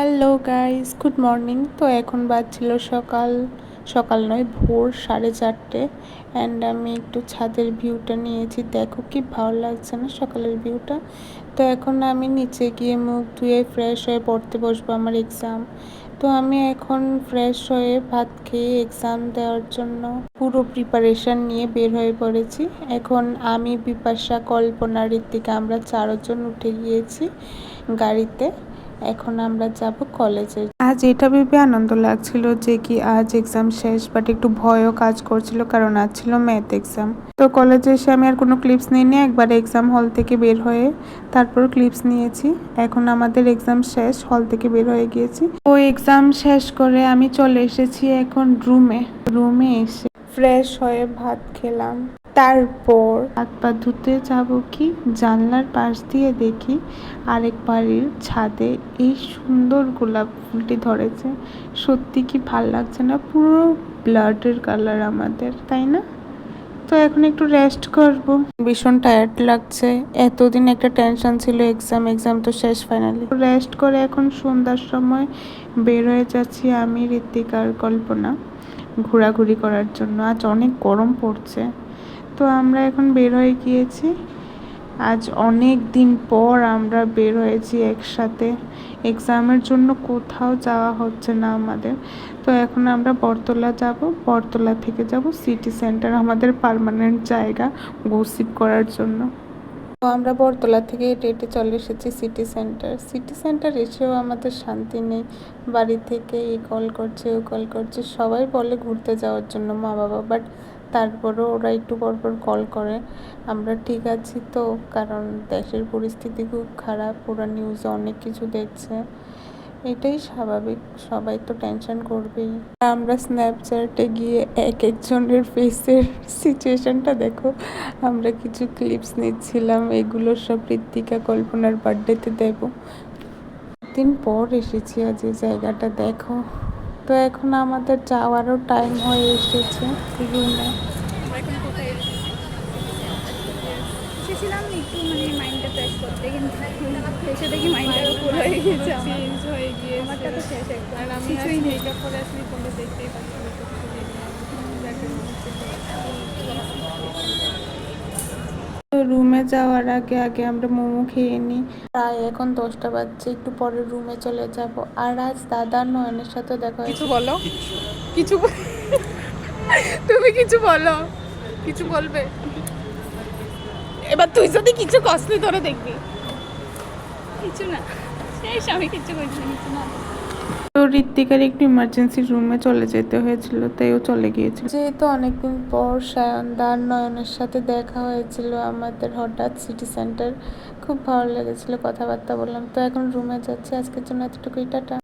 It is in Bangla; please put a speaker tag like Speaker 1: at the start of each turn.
Speaker 1: Hello guys, good morning. তো এখন বাজছিল সকাল সকাল নয়, ভোর 4:30। অ্যান্ড আমি একটু ছাদের ভিউটা নিয়েছি। দেখো কি ভালো লাগছে না সকালের ভিউটা। তো এখন আমি নিচে গিয়ে মুখ ধুয়ে ফ্রেশ হয়ে পড়তে বসবো আমার এক্সাম। তো আমি এখন ফ্রেশ হয়ে ভাত খেয়ে এক্সাম দেওয়ার জন্য পুরো প্রিপারেশন নিয়ে বের হয়ে পড়েছি। এখন আমি, বিপাশা, কল্পনা, ঋত্বিকা আমরা 4জন উঠে গিয়েছি গাড়িতে। এখন আমরা যাব কলেজে। আজ এটা ভেবে আনন্দ লাগছিল যে কি আজ এক্সাম শেষ, বাট একটু ভয়ও কাজ করছিল কারণ আজ ছিল ম্যাথ এক্সাম। তো কলেজে এসে আমি আর কোনো ক্লিপস নিইনি, একবারে এক্সাম হল থেকে বের হয়ে তারপর ক্লিপস নিয়েছি। এখন আমাদের এক্সাম শেষ, হল থেকে বের হয়ে গিয়েছি। ও এক্সাম শেষ করে আমি চলে এসেছি এখন রুমে এসে ফ্রেশ হয়ে ভাত খেলাম। তারপর হাত পা ধুতে যাব কি জানলার পাশ দিয়ে দেখি আরেক বাড়ির ছাদে এই সুন্দর গোলাপ ফুলটি ধরেছে। সত্যি কি ভাল লাগছে না? পুরো ব্লাডের কালার আমাদের, তাই না? তো এখন একটু রেস্ট করব। ভীষণ টায়ার্ড লাগছে, এতদিন একটা টেনশন ছিল এক্সাম তো শেষ ফাইনালি। রেস্ট করে এখন সন্ধ্যার সময় বের হয়ে যাচ্ছি আমি, ঋত্বিকা আর কল্পনা ঘোরাঘুরি করার জন্য। আজ অনেক গরম পড়ছে। তো আমরা এখন বের হয়ে গিয়েছি। আজ অনেক দিন পর আমরা বের হয়েছি একসাথে। এক্সামের জন্য কোথাও যাওয়া হচ্ছে না আমাদের। তো এখন আমরা বটতলা যাব, বটতলা থেকে যাব সিটি সেন্টার, আমাদের পার্মানেন্ট জায়গা গসিপ করার জন্য। তো আমরা বটতলা থেকে হেঁটে চলে এসেছি সিটি সেন্টার এসেও আমাদের শান্তি নেই। বাড়ি থেকে এই কল করছে, ও কল করছে, সবাই বলে ঘুরতে যাওয়ার জন্য মা বাবা, বাট তারপরেও ওরা একটু পরপর কল করে আমরা ঠিক আছি তো, কারণ দেশের পরিস্থিতি খুব খারাপ, ওরা নিউজে অনেক কিছু দেখছে। এটাই স্বাভাবিক, সবাই তো টেনশন করবেই। আমরা স্ন্যাপচ্যাটে গিয়ে এক একজনের ফেসের সিচুয়েশনটা দেখো। আমরা কিছু ক্লিপস নিচ্ছিলাম, এগুলো সব ঋত্বিকা কল্পনার বার্থডেতে দেব। দিন পর এসেছি আজ এই জায়গাটা দেখো। তো এখন আমাদের যাওয়ারও টাইম হয়ে এসেছে রুমে।
Speaker 2: এসেছিলাম একটু মাইন্ডটা ফ্রেশ করতে, কিন্তু এসে দেখি মাইন্ডটা ফুল হয়ে গিয়েছে, চেঞ্জ হয়ে গিয়ে আমারটা তো শেষ একদম। আর আমি কিছুই মেকআপ করে আসলে তোমরা দেখতেই পাচ্ছি
Speaker 1: রুমে যাওয়ার আগে আগে আমরা মোমো খেয়ে নিই। প্রায় এখন 10টা বাজছে, একটু পরে রুমে চলে যাব। আর আজ দাদা নয়নের সাথে দেখা
Speaker 2: কিছু
Speaker 1: হয়েছে।
Speaker 2: বলো, কিছু তুমি কিছু বলো, কিছু বলবে। এবার তুই যদি কিছু কষ্টই ধরে দেখবি, কিছু না শেষ, আমি কিছু করছি কিছু না।
Speaker 1: তো ঋত্বিকার একটু ইমার্জেন্সি রুমে চলে যেতে হয়েছিল, তাই ও চলে গিয়েছিল। যেহেতু অনেকদিন পর সায়নদার নয়নের সাথে দেখা হয়েছিল আমাদের হঠাৎ সিটি সেন্টার, খুব ভালো লেগেছিল, কথাবার্তা বললাম। তো এখন রুমে যাচ্ছি, আজকের জন্য এতটুকুই, টাটা।